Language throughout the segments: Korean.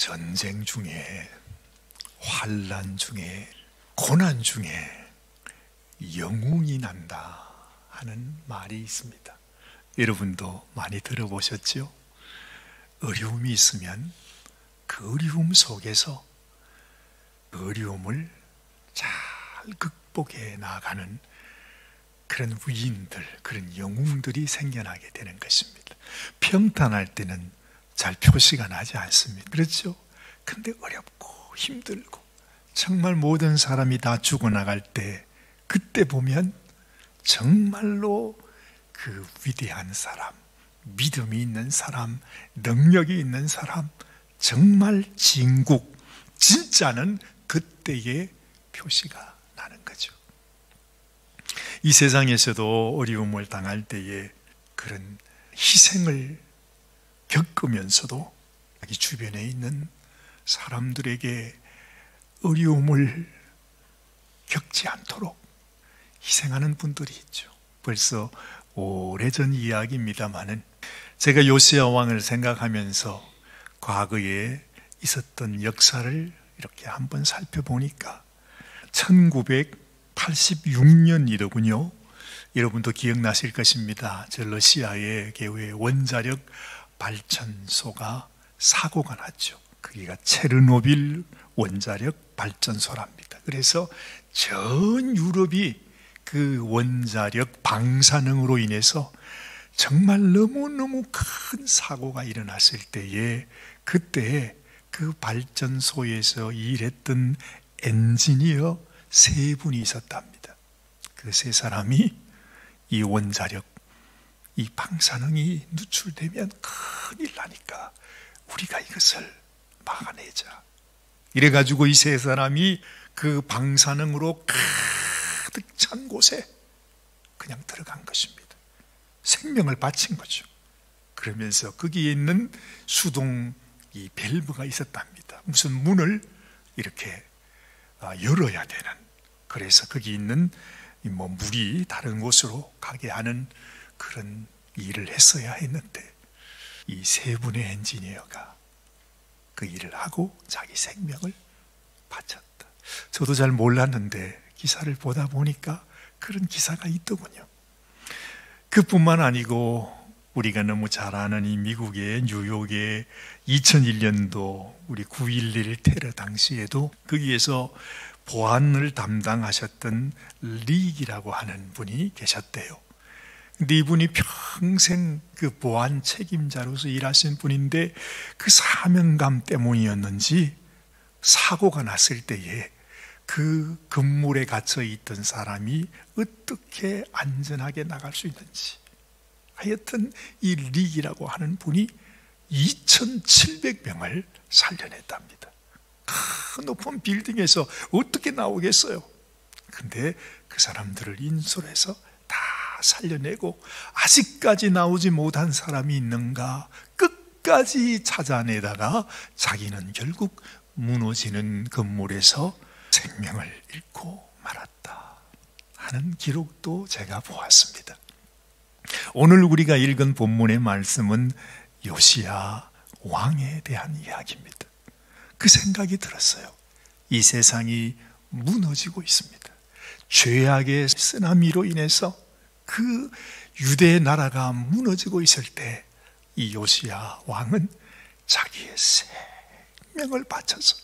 전쟁 중에, 환난 중에, 고난 중에 영웅이 난다 하는 말이 있습니다. 여러분도 많이 들어보셨죠? 어려움이 있으면 그 어려움 속에서 그 어려움을 잘 극복해 나가는 그런 위인들, 그런 영웅들이 생겨나게 되는 것입니다. 평탄할 때는 잘 표시가 나지 않습니다. 그렇죠? 근데 어렵고 힘들고 정말 모든 사람이 다 죽어나갈 때, 그때 보면 정말로 그 위대한 사람, 믿음이 있는 사람, 능력이 있는 사람, 정말 진국, 진짜는 그때의 표시가 나는 거죠. 이 세상에서도 어려움을 당할 때에 그런 희생을 겪으면서도 자기 주변에 있는 사람들에게 어려움을 겪지 않도록 희생하는 분들이 있죠. 벌써 오래전 이야기입니다마는 제가 요시야 왕을 생각하면서 과거에 있었던 역사를 이렇게 한번 살펴보니까 1986년이더군요. 여러분도 기억나실 것입니다. 저 러시아의 교회 원자력 발전소가 사고가 났죠. 거기가 체르노빌 원자력 발전소랍니다. 그래서 전 유럽이 그 원자력 방사능으로 인해서 정말 너무너무 큰 사고가 일어났을 때에, 그때 그 발전소에서 일했던 엔지니어 3분이 있었답니다. 그 3사람이 이 원자력, 이 방사능이 누출되면 큰일 나니까 우리가 이것을 막아내자. 이래가지고 이 3사람이 그 방사능으로 가득 찬 곳에 그냥 들어간 것입니다. 생명을 바친 거죠. 그러면서 거기에 있는 수동 이 밸브가 있었답니다. 무슨 문을 이렇게 열어야 되는, 그래서 거기 있는 물이 다른 곳으로 가게 하는 그런 일을 했어야 했는데, 이 3분의 엔지니어가 그 일을 하고 자기 생명을 바쳤다. 저도 잘 몰랐는데 기사를 보다 보니까 그런 기사가 있더군요. 그뿐만 아니고 우리가 너무 잘 아는 이 미국의 뉴욕의 2001년도 우리 9.11 테러 당시에도 거기에서 보안을 담당하셨던 리기라고 하는 분이 계셨대요. 근데 이분이 평생 그 보안 책임자로서 일하신 분인데, 그 사명감 때문이었는지 사고가 났을 때에 그 건물에 갇혀 있던 사람이 어떻게 안전하게 나갈 수 있는지, 하여튼 이 리기라고 하는 분이 2,700명을 살려냈답니다. 큰 높은 빌딩에서 어떻게 나오겠어요? 근데 그 사람들을 인솔해서 다 살려내고, 아직까지 나오지 못한 사람이 있는가 끝까지 찾아내다가 자기는 결국 무너지는 건물에서 생명을 잃고 말았다 하는 기록도 제가 보았습니다. 오늘 우리가 읽은 본문의 말씀은 요시야 왕에 대한 이야기입니다. 그 생각이 들었어요. 이 세상이 무너지고 있습니다. 죄악의 쓰나미로 인해서 그 유대 나라가 무너지고 있을 때, 이 요시야 왕은 자기의 생명을 바쳐서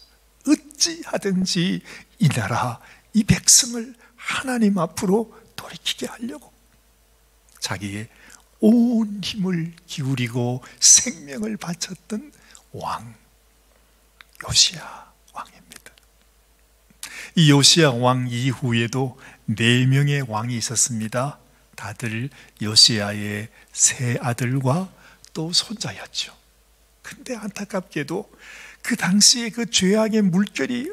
어찌하든지 이 나라, 이 백성을 하나님 앞으로 돌이키게 하려고 자기의 온 힘을 기울이고 생명을 바쳤던 왕, 요시야 왕입니다. 이 요시야 왕 이후에도 4명의 왕이 있었습니다. 다들 요시야의 3 아들과 또 손자였죠. 근데 안타깝게도 그 당시에 그 죄악의 물결이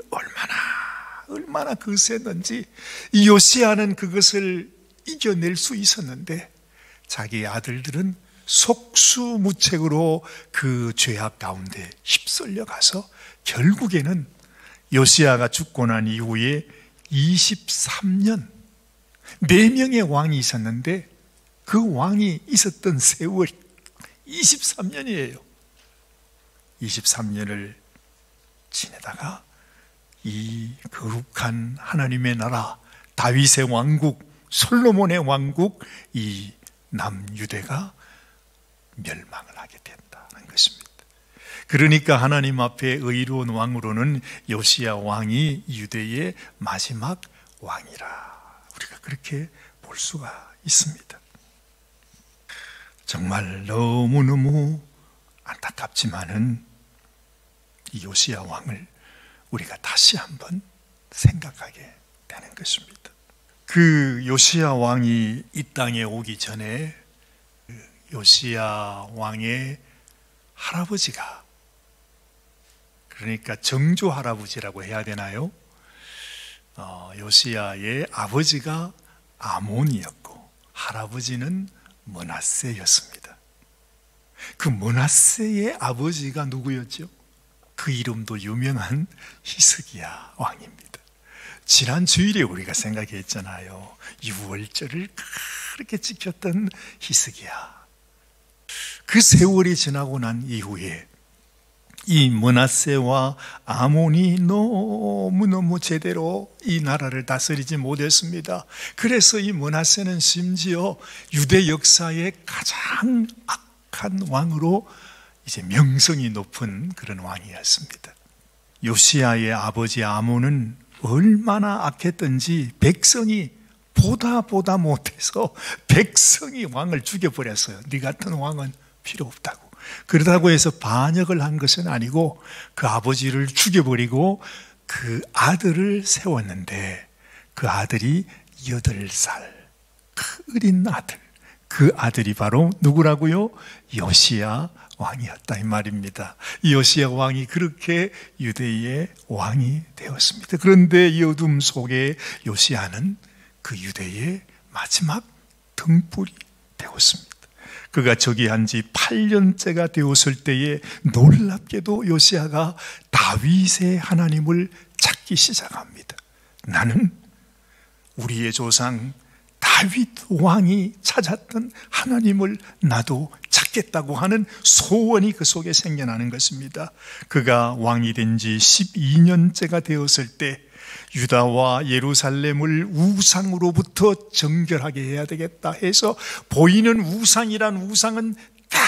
얼마나 거셌는지 이 요시야는 그것을 이겨낼 수 있었는데, 자기 아들들은 속수무책으로 그 죄악 가운데 휩쓸려 가서 결국에는 요시야가 죽고 난 이후에 23년 4명의 왕이 있었는데, 그 왕이 있었던 세월이 23년이에요. 23년을 지내다가 이 거룩한 하나님의 나라, 다윗의 왕국, 솔로몬의 왕국, 이 남유대가 멸망을 하게 된다는 것입니다. 그러니까 하나님 앞에 의로운 왕으로는 요시야 왕이 유대의 마지막 왕이라 우리가 그렇게 볼 수가 있습니다. 정말 너무너무 안타깝지만은 이 요시야 왕을 우리가 다시 한번 생각하게 되는 것입니다. 그 요시야 왕이 이 땅에 오기 전에 요시야 왕의 할아버지가, 그러니까 정조 할아버지라고 해야 되나요? 요시야의 아버지가 아몬이었고 할아버지는 므낫세였습니다. 그 므낫세의 아버지가 누구였죠? 그 이름도 유명한 히스기야 왕입니다. 지난 주일에 우리가 생각했잖아요. 유월절을 그렇게 지켰던 히스기야. 그 세월이 지나고 난 이후에 이 므낫세와 아몬이 너무너무 제대로 이 나라를 다스리지 못했습니다. 그래서 이 므낫세는 심지어 유대 역사의 가장 악한 왕으로 이제 명성이 높은 그런 왕이었습니다. 요시야의 아버지 아몬은 얼마나 악했던지 백성이 보다 못해서 백성이 왕을 죽여버렸어요. 네 같은 왕은 필요 없다고. 그러다고 해서 반역을 한 것은 아니고 그 아버지를 죽여버리고 그 아들을 세웠는데 그 아들이 8살, 그 어린 아들, 그 아들이 바로 누구라고요? 요시야 왕이었다 이 말입니다. 요시야 왕이 그렇게 유대의 왕이 되었습니다. 그런데 이 어둠 속에 요시야는 그 유대의 마지막 등불이 되었습니다. 그가 즉위한 지 8년째가 되었을 때에 놀랍게도 요시야가 다윗의 하나님을 찾기 시작합니다. 나는 우리의 조상 다윗 왕이 찾았던 하나님을 나도 찾겠다고 하는 소원이 그 속에 생겨나는 것입니다. 그가 왕이 된 지 12년째가 되었을 때 유다와 예루살렘을 우상으로부터 정결하게 해야 되겠다 해서 보이는 우상이란 우상은 다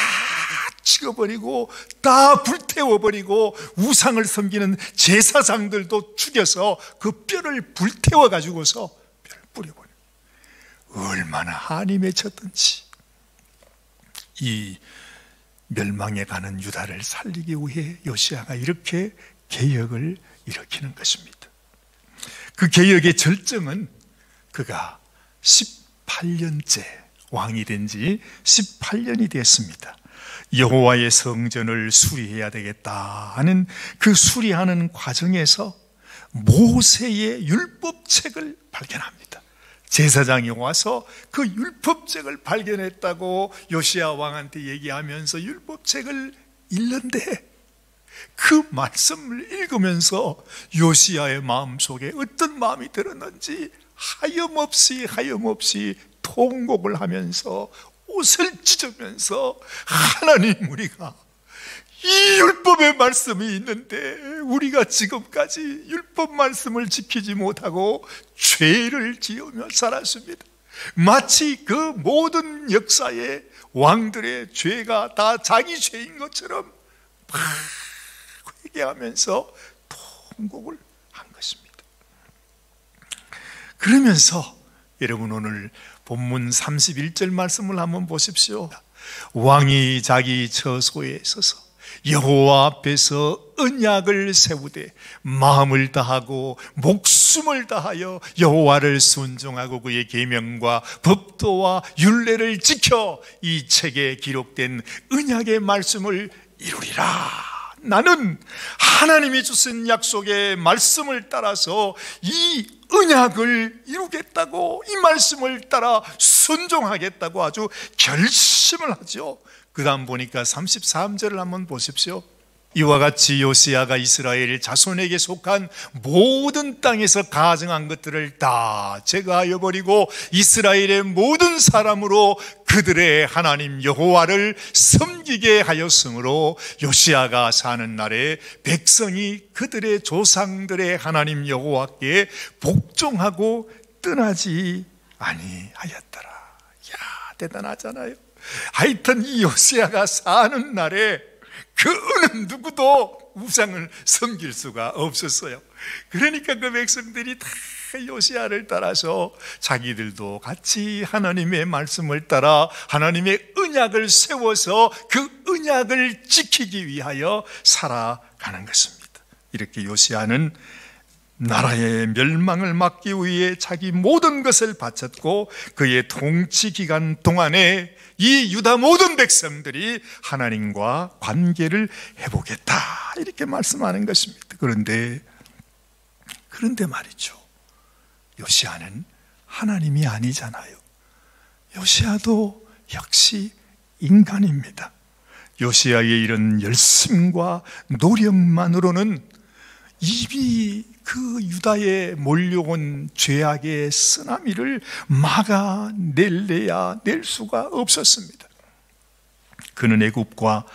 찍어버리고 다 불태워버리고 우상을 섬기는 제사장들도 죽여서 그 뼈를 불태워 가지고서 뼈를 뿌려버려요. 얼마나 한이 맺혔던지 이 멸망에 가는 유다를 살리기 위해 요시야가 이렇게 개혁을 일으키는 것입니다. 그 개혁의 절정은 그가 18년째 왕이 된 지 18년이 됐습니다. 여호와의 성전을 수리해야 되겠다 하는 그 수리하는 과정에서 모세의 율법책을 발견합니다. 제사장이 와서 그 율법책을 발견했다고 요시야 왕한테 얘기하면서 율법책을 읽는데 그 말씀을 읽으면서 요시야의 마음속에 어떤 마음이 들었는지 하염없이 통곡을 하면서 옷을 찢으면서 하나님, 우리가 이 율법의 말씀이 있는데 우리가 지금까지 율법 말씀을 지키지 못하고 죄를 지으며 살았습니다. 마치 그 모든 역사의 왕들의 죄가 다 자기 죄인 것처럼 막 회개하면서 통곡을 한 것입니다. 그러면서 여러분 오늘 본문 31절 말씀을 한번 보십시오. 왕이 자기 처소에 서서 여호와 앞에서 언약을 세우되 마음을 다하고 목숨을 다하여 여호와를 순종하고 그의 계명과 법도와 율례를 지켜 이 책에 기록된 언약의 말씀을 이루리라. 나는 하나님이 주신 약속의 말씀을 따라서 이 언약을 이루겠다고, 이 말씀을 따라 순종하겠다고 아주 결심을 하죠. 그 다음 보니까 33절을 한번 보십시오. 이와 같이 요시야가 이스라엘 자손에게 속한 모든 땅에서 가증한 것들을 다 제거하여 버리고 이스라엘의 모든 사람으로 그들의 하나님 여호와를 섬기게 하였으므로 요시야가 사는 날에 백성이 그들의 조상들의 하나님 여호와께 복종하고 떠나지 아니하였더라. 야, 대단하잖아요. 하여튼 이 요시야가 사는 날에 그 어느 누구도 우상을 섬길 수가 없었어요. 그러니까 그 백성들이 다 요시야를 따라서 자기들도 같이 하나님의 말씀을 따라 하나님의 언약을 세워서 그 언약을 지키기 위하여 살아가는 것입니다. 이렇게 요시야는 나라의 멸망을 막기 위해 자기 모든 것을 바쳤고 그의 통치 기간 동안에 이 유다 모든 백성들이 하나님과 관계를 회복했다 이렇게 말씀하는 것입니다. 그런데 말이죠, 요시야는 하나님이 아니잖아요. 요시야도 역시 인간입니다. 요시야의 이런 열심과 노력만으로는 이미 그 유다에 몰려온 죄악의 쓰나미를 막아낼래야 낼 수가 없었습니다. 그는 애굽과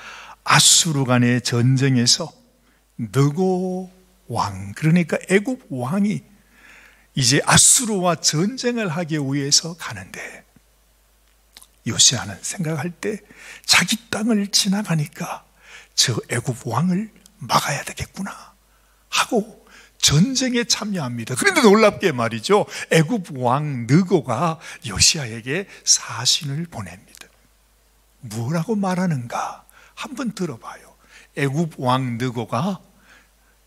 아수르 간의 전쟁에서 느고 왕, 그러니까 애굽 왕이 이제 아수르와 전쟁을 하기 위해서 가는데 요시야는 생각할 때 자기 땅을 지나가니까 저 애굽 왕을 막아야 되겠구나 하고 전쟁에 참여합니다. 그런데 놀랍게 말이죠, 애굽 왕 느고가 요시야에게 사신을 보냅니다. 뭐라고 말하는가 한번 들어봐요. 애굽 왕 느고가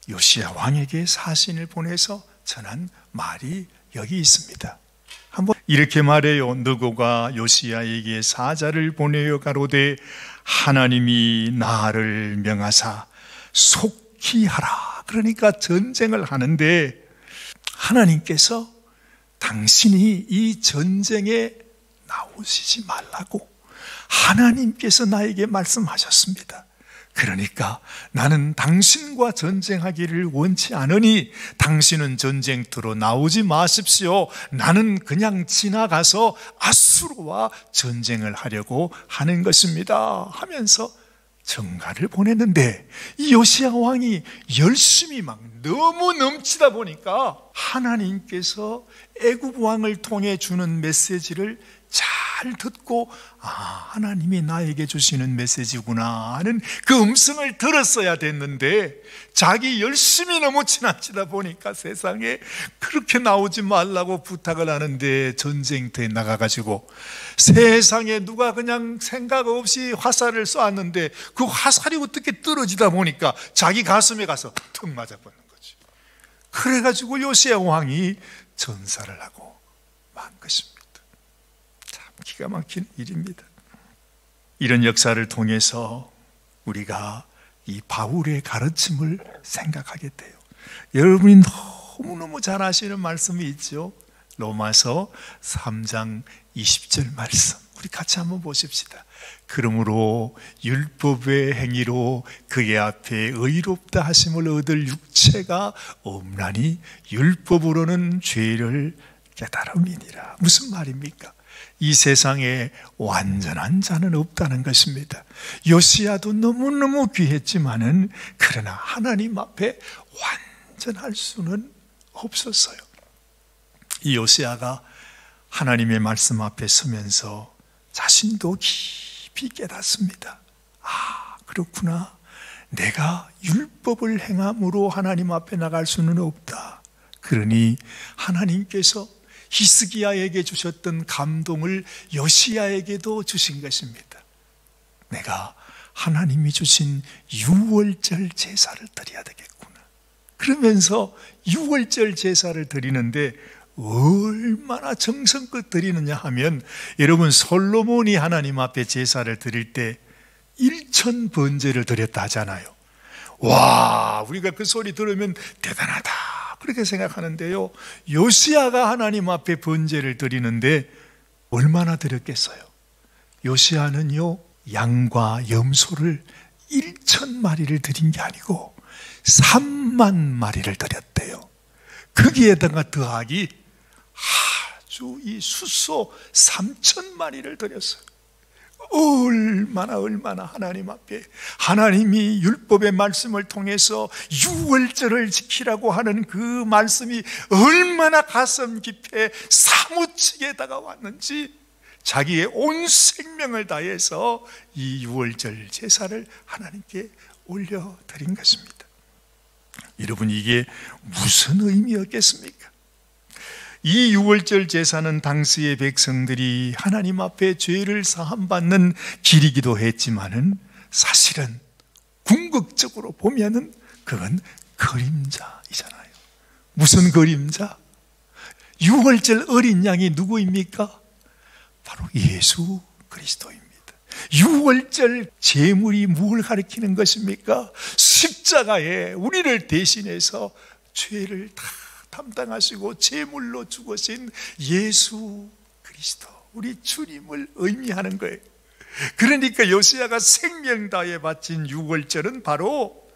요시야 왕에게 사신을 보내서 전한 말이 여기 있습니다. 한번 이렇게 말해요. 느고가 요시야에게 사자를 보내어 가로되 하나님이 나를 명하사 속히 하라. 그러니까 전쟁을 하는데 하나님께서 당신이 이 전쟁에 나오시지 말라고 하나님께서 나에게 말씀하셨습니다. 그러니까 나는 당신과 전쟁하기를 원치 않으니 당신은 전쟁터로 나오지 마십시오. 나는 그냥 지나가서 아수르와 전쟁을 하려고 하는 것입니다 하면서 전가를 보냈는데 이 요시야 왕이 열심히 막 너무 넘치다 보니까 하나님께서 애굽 왕을 통해 주는 메시지를 잘 듣고 하나님이 나에게 주시는 메시지구나 하는 그 음성을 들었어야 됐는데 자기 열심히 너무 지나치다 보니까 세상에 그렇게 나오지 말라고 부탁을 하는데 전쟁터에 나가가지고 세상에 누가 그냥 생각 없이 화살을 쏘았는데 그 화살이 어떻게 떨어지다 보니까 자기 가슴에 가서 턱 맞아버린 거지. 그래가지고 요시야 왕이 전사를 하고 만 것입니다. 기가 막힌 일입니다. 이런 역사를 통해서 우리가 이 바울의 가르침을 생각하게 돼요. 여러분이 너무너무 잘 아시는 말씀이 있죠. 로마서 3장 20절 말씀, 우리 같이 한번 보십시다. 그러므로 율법의 행위로 그의 앞에 의롭다 하심을 얻을 육체가 없나니 율법으로는 죄를 깨달음이니라. 무슨 말입니까? 이 세상에 완전한 자는 없다는 것입니다. 요시야도 너무너무 귀했지만은 그러나 하나님 앞에 완전할 수는 없었어요. 이 요시야가 하나님의 말씀 앞에 서면서 자신도 깊이 깨닫습니다. 그렇구나. 내가 율법을 행함으로 하나님 앞에 나갈 수는 없다. 그러니 하나님께서 히스기야에게 주셨던 감동을 요시야에게도 주신 것입니다. 내가 하나님이 주신 유월절 제사를 드려야 되겠구나. 그러면서 유월절 제사를 드리는데 얼마나 정성껏 드리느냐 하면, 여러분 솔로몬이 하나님 앞에 제사를 드릴 때 1000번제를 드렸다 하잖아요. 와, 우리가 그 소리 들으면 대단하다 그렇게 생각하는데요, 요시야가 하나님 앞에 번제를 드리는데 얼마나 드렸겠어요? 요시야는요, 양과 염소를 1,000마리를 드린 게 아니고 3만 마리를 드렸대요. 거기에다가 더하기 아주 이 숫소 3,000마리를 드렸어요. 얼마나 하나님 앞에, 하나님이 율법의 말씀을 통해서 유월절을 지키라고 하는 그 말씀이 얼마나 가슴 깊게 사무치게 다가왔는지 자기의 온 생명을 다해서 이 유월절 제사를 하나님께 올려드린 것입니다. 여러분, 이게 무슨 의미였겠습니까? 이 유월절 제사는 당시의 백성들이 하나님 앞에 죄를 사함받는 길이기도 했지만은 사실은 궁극적으로 보면은 그건 그림자이잖아요. 무슨 그림자? 유월절 어린 양이 누구입니까? 바로 예수 그리스도입니다. 유월절 제물이 뭘 가리키는 것입니까? 십자가에 우리를 대신해서 죄를 다 담당하시고 제물로 죽으신 예수 그리스도, 우리 주님을 의미하는 거예요. 그러니까 요시야가 생명 다해 바친 유월절은 바로,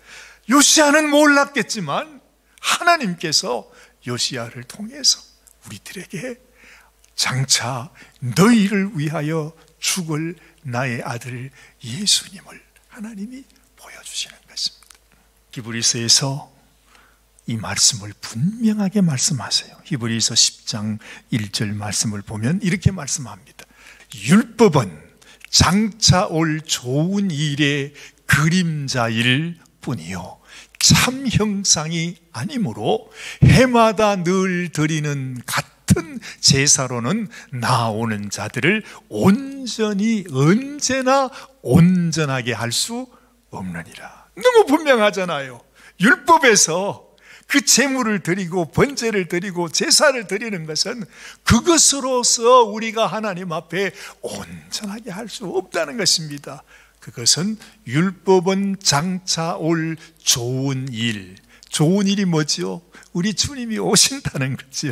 요시야는 몰랐겠지만 하나님께서 요시야를 통해서 우리들에게 장차 너희를 위하여 죽을 나의 아들 예수님을 하나님이 보여주시는 것입니다. 히브리서에서 이 말씀을 분명하게 말씀하세요. 히브리서 10장 1절 말씀을 보면 이렇게 말씀합니다. 율법은 장차 올 좋은 일의 그림자일 뿐이요 참 형상이 아니므로 해마다 늘 드리는 같은 제사로는 나아오는 자들을 온전히 언제나 온전하게 할 수 없느니라. 너무 분명하잖아요. 율법에서 그 제물을 드리고 번제를 드리고 제사를 드리는 것은 그것으로서 우리가 하나님 앞에 온전하게 할 수 없다는 것입니다. 그것은 율법은 장차 올 좋은 일, 좋은 일이 뭐지요? 우리 주님이 오신다는 거지요.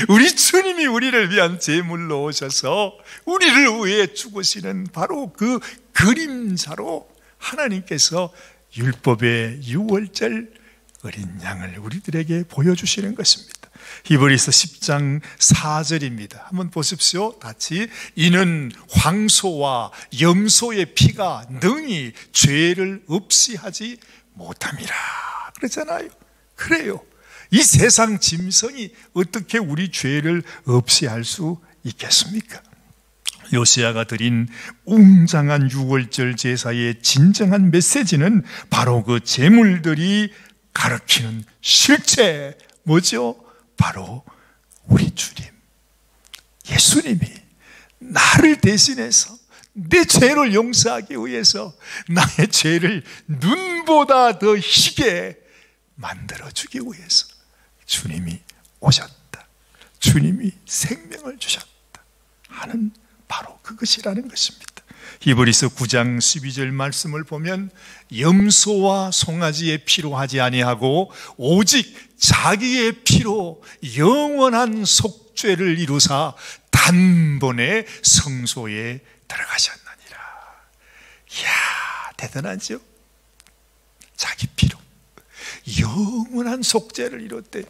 우리 주님이 우리를 위한 제물로 오셔서 우리를 위해 죽으시는 바로 그 그림자로 하나님께서 율법의 유월절 어린 양을 우리들에게 보여주시는 것입니다. 히브리서 10장 4절입니다. 한번 보십시오. 같이. 이는 황소와 염소의 피가 능히 죄를 없이 하지 못함이라 그러잖아요. 그래요. 이 세상 짐승이 어떻게 우리 죄를 없이 할 수 있겠습니까? 요시야가 드린 웅장한 유월절 제사의 진정한 메시지는 바로 그 제물들이 가르치는 실체, 뭐죠? 바로 우리 주님, 예수님이 나를 대신해서 내 죄를 용서하기 위해서 나의 죄를 눈보다 더 희게 만들어주기 위해서 주님이 오셨다, 주님이 생명을 주셨다 하는 바로 그것이라는 것입니다. 히브리서 9장 12절 말씀을 보면 염소와 송아지의 피로 하지 아니하고 오직 자기의 피로 영원한 속죄를 이루사 단번에 성소에 들어가셨느니라. 이야, 대단하죠? 자기 피로 영원한 속죄를 이뤘대.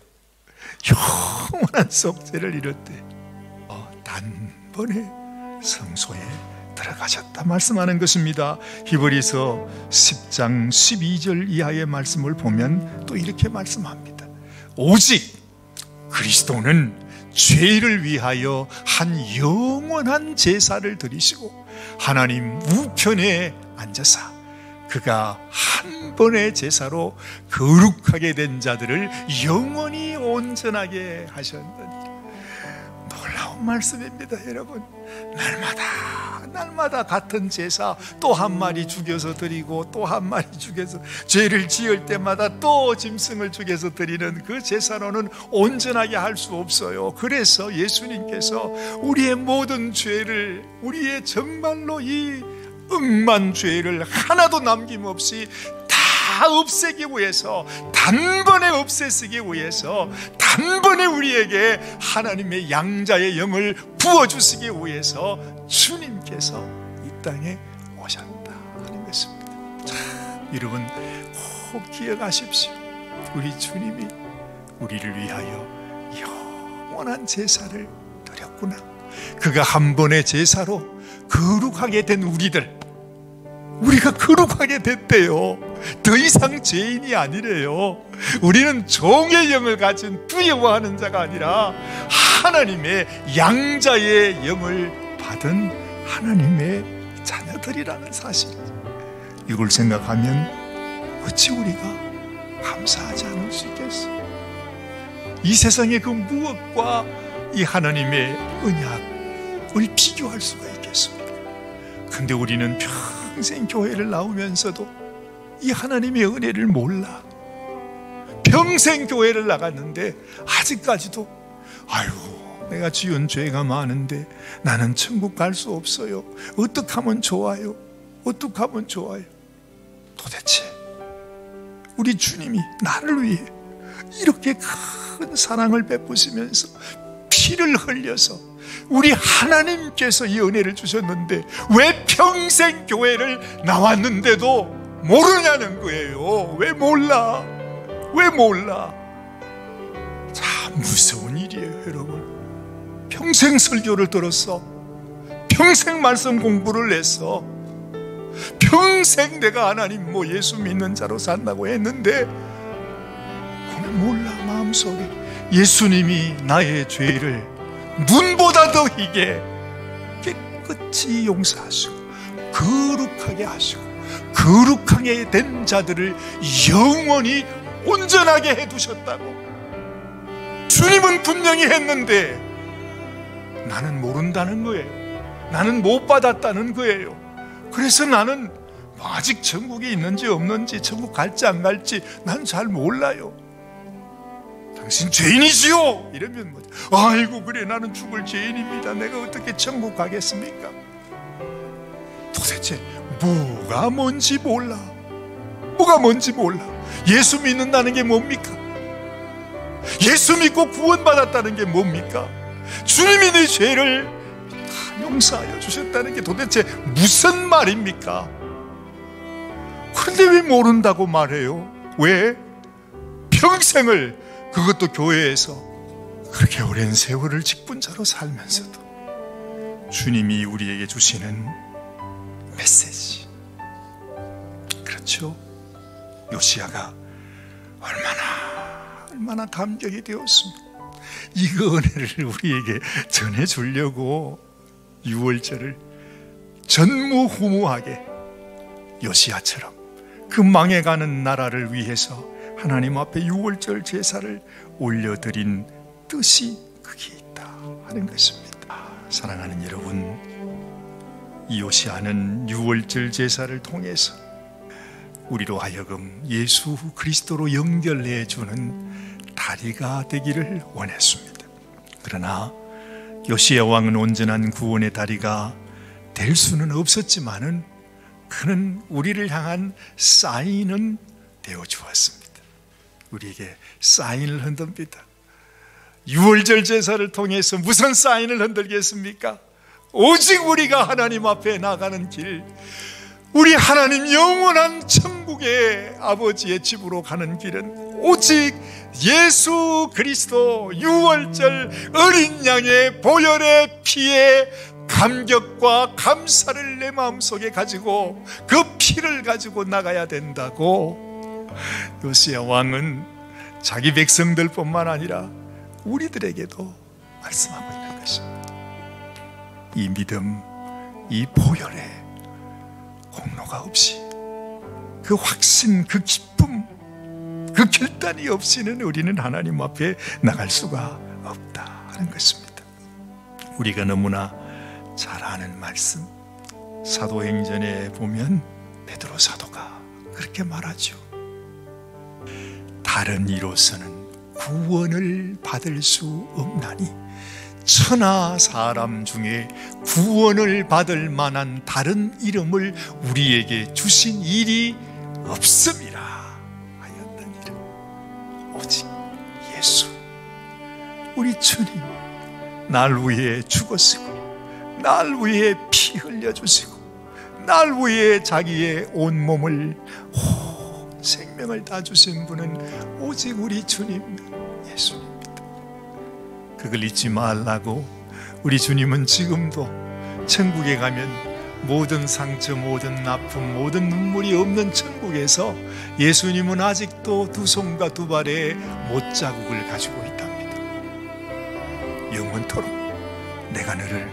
영원한 속죄를 이뤘대. 단번에 성소에 들어가셨다 말씀하는 것입니다. 히브리서 10장 12절 이하의 말씀을 보면 또 이렇게 말씀합니다. 오직 그리스도는 죄를 위하여 한 영원한 제사를 드리시고 하나님 우편에 앉아서 그가 한 번의 제사로 거룩하게 된 자들을 영원히 온전하게 하셨느니라. 놀라운 말씀입니다, 여러분. 날마다 같은 제사 또 한 마리 죽여서 드리고 또 한 마리 죽여서, 죄를 지을 때마다 또 짐승을 죽여서 드리는 그 제사로는 온전하게 할 수 없어요. 그래서 예수님께서 우리의 모든 죄를, 우리의 정말로 이 억만 죄를 하나도 남김없이 다 없애기 위해서, 단번에 없애시기 위해서, 단번에 우리에게 하나님의 양자의 영을 부어주시기 위해서 주님께서 이 땅에 오셨다 하는 것입니다. 여러분 꼭 기억하십시오. 우리 주님이 우리를 위하여 영원한 제사를 드렸구나. 그가 한 번의 제사로 거룩하게 된 우리가 거룩하게 됐대요. 더 이상 죄인이 아니래요. 우리는 종의 영을 가진 두려워하는 자가 아니라 하나님의 양자의 영을 받은 하나님의 자녀들이라는 사실, 이걸 생각하면 어찌 우리가 감사하지 않을 수 있겠어요? 이 세상의 그 무엇과 이 하나님의 언약을 비교할 수가 있겠습니까? 근데 우리는 평생 교회를 나오면서도 이 하나님의 은혜를 몰라. 평생 교회를 나갔는데 아직까지도 내가 지은 죄가 많은데 나는 천국 갈 수 없어요. 어떻게 하면 좋아요? 어떻게 하면 좋아요? 도대체 우리 주님이 나를 위해 이렇게 큰 사랑을 베푸시면서 피를 흘려서 우리 하나님께서 이 은혜를 주셨는데 왜 평생 교회를 나왔는데도 모르냐는 거예요. 왜 몰라? 왜 몰라? 참 무서운 일이에요, 여러분. 평생 설교를 들었어. 평생 말씀 공부를 했어. 평생 내가 하나님 예수 믿는 자로 산다고 했는데 그걸 몰라. 마음속에 예수님이 나의 죄를 눈보다 더 희게 깨끗이 용서하시고 거룩하게 하시고 거룩하게 된 자들을 영원히 온전하게 해두셨다고. 주님은 분명히 했는데 나는 모른다는 거예요. 나는 못 받았다는 거예요. 그래서 나는 아직 천국이 있는지 없는지, 천국 갈지 안 갈지 난 잘 몰라요. 당신 죄인이지요? 이러면 아이고 그래, 나는 죽을 죄인입니다. 내가 어떻게 천국 가겠습니까? 도대체 뭐가 뭔지 몰라. 뭐가 뭔지 몰라. 예수 믿는다는 게 뭡니까? 예수 믿고 구원받았다는 게 뭡니까? 주님이 내 죄를 다 용서하여 주셨다는 게 도대체 무슨 말입니까? 그런데 왜 모른다고 말해요? 왜? 평생을, 그것도 교회에서 그렇게 오랜 세월을 직분자로 살면서도 주님이 우리에게 주시는 메시지, 그렇죠? 요시야가 얼마나 감격이 되었습니다. 이거 은혜를 우리에게 전해주려고 6월절을 전무후무하게 요시야처럼 그 망해가는 나라를 위해서 하나님 앞에 6월절 제사를 올려드린 뜻이 거기에 있다 하는 것입니다. 사랑하는 여러분, 이 요시야는 6월절 제사를 통해서 우리로 하여금 예수 그리스도로 연결해주는 다리가 되기를 원했습니다. 그러나 요시야 왕은 온전한 구원의 다리가 될 수는 없었지만은 그는 우리를 향한 사인은 되어 주었습니다. 우리에게 사인을 흔듭니다. 6월절 제사를 통해서 무슨 사인을 흔들겠습니까? 오직 우리가 하나님 앞에 나가는 길, 우리 하나님 영원한 천국의 아버지의 집으로 가는 길은 오직 예수 그리스도 6월절 어린 양의 보혈의 피에 감격과 감사를 내 마음속에 가지고 그 피를 가지고 나가야 된다고 요시야 왕은 자기 백성들뿐만 아니라 우리들에게도 말씀하고 있는 것입니다. 이 믿음, 이 보혈의 공로가 없이, 그 확신, 그 기쁨, 그 결단이 없이는 우리는 하나님 앞에 나갈 수가 없다 하는 것입니다. 우리가 너무나 잘 아는 말씀, 사도행전에 보면 베드로 사도가 그렇게 말하죠. 다른 이로서는 구원을 받을 수 없나니 천하 사람 중에 구원을 받을 만한 다른 이름을 우리에게 주신 일이 없음이라 하였는 이름, 오직 예수, 우리 주님, 날 위해 죽으시고 날 위해 피 흘려주시고 날 위해 자기의 온몸을 생명을 다 주신 분은 오직 우리 주님 예수님입니다. 그걸 잊지 말라고 우리 주님은 지금도 천국에 가면 모든 상처, 모든 아픔, 모든 눈물이 없는 천국에서 예수님은 아직도 두 손과 두 발에 못자국을 가지고 있답니다. 영원토록 내가 너를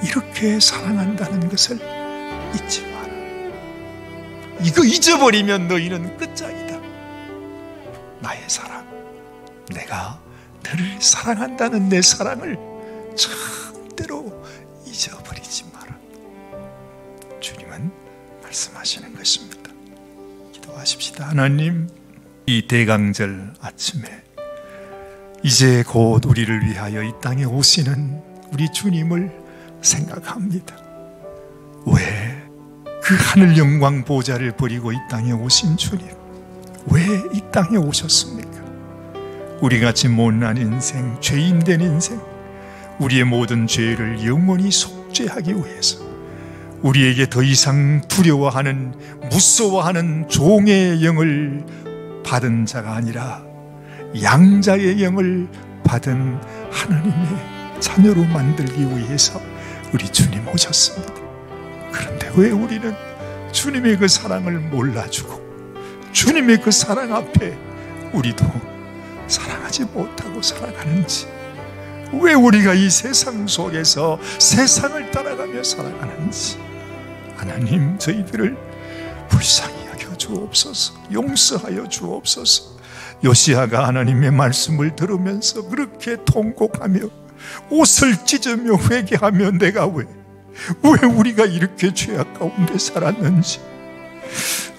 이렇게 사랑한다는 것을 잊지 마라. 이거 잊어버리면 너희는 끝장이다. 나의 사랑, 내가 너를 사랑한다는 내 사랑을 절대로 잊어버리지 마라. 주님은 말씀하시는 것입니다. 기도하십시다. 하나님, 이 대강절 아침에 이제 곧 우리를 위하여 이 땅에 오시는 우리 주님을 생각합니다. 왜 그 하늘 영광 보좌를 버리고 이 땅에 오신 주님, 왜 이 땅에 오셨습니까? 우리같이 못난 인생, 죄인된 인생, 우리의 모든 죄를 영원히 속죄하기 위해서 우리에게 더 이상 두려워하는, 무서워하는 종의 영을 받은 자가 아니라 양자의 영을 받은 하나님의 자녀로 만들기 위해서 우리 주님 오셨습니다. 그런데 왜 우리는 주님의 그 사랑을 몰라주고 주님의 그 사랑 앞에 우리도 사랑하지 못하고 살아가는지, 왜 우리가 이 세상 속에서 세상을 따라가며 살아가는지 하나님, 저희들을 불쌍히 여겨 주옵소서. 용서하여 주옵소서. 요시야가 하나님의 말씀을 들으면서 그렇게 통곡하며 옷을 찢으며 회개하며 내가 왜 우리가 이렇게 죄악 가운데 살았는지,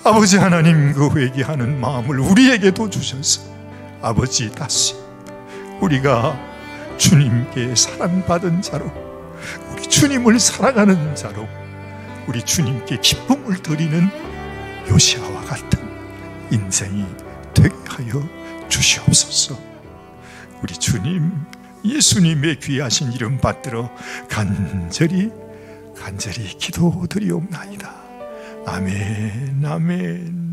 아버지 하나님, 그 회개하는 마음을 우리에게도 주셔서 아버지, 다시 우리가 주님께 사랑받은 자로, 우리 주님을 사랑하는 자로, 우리 주님께 기쁨을 드리는 요시야와 같은 인생이 되게 하여 주시옵소서. 우리 주님 예수님의 귀하신 이름 받들어 간절히 기도드리옵나이다. 아멘, 아멘.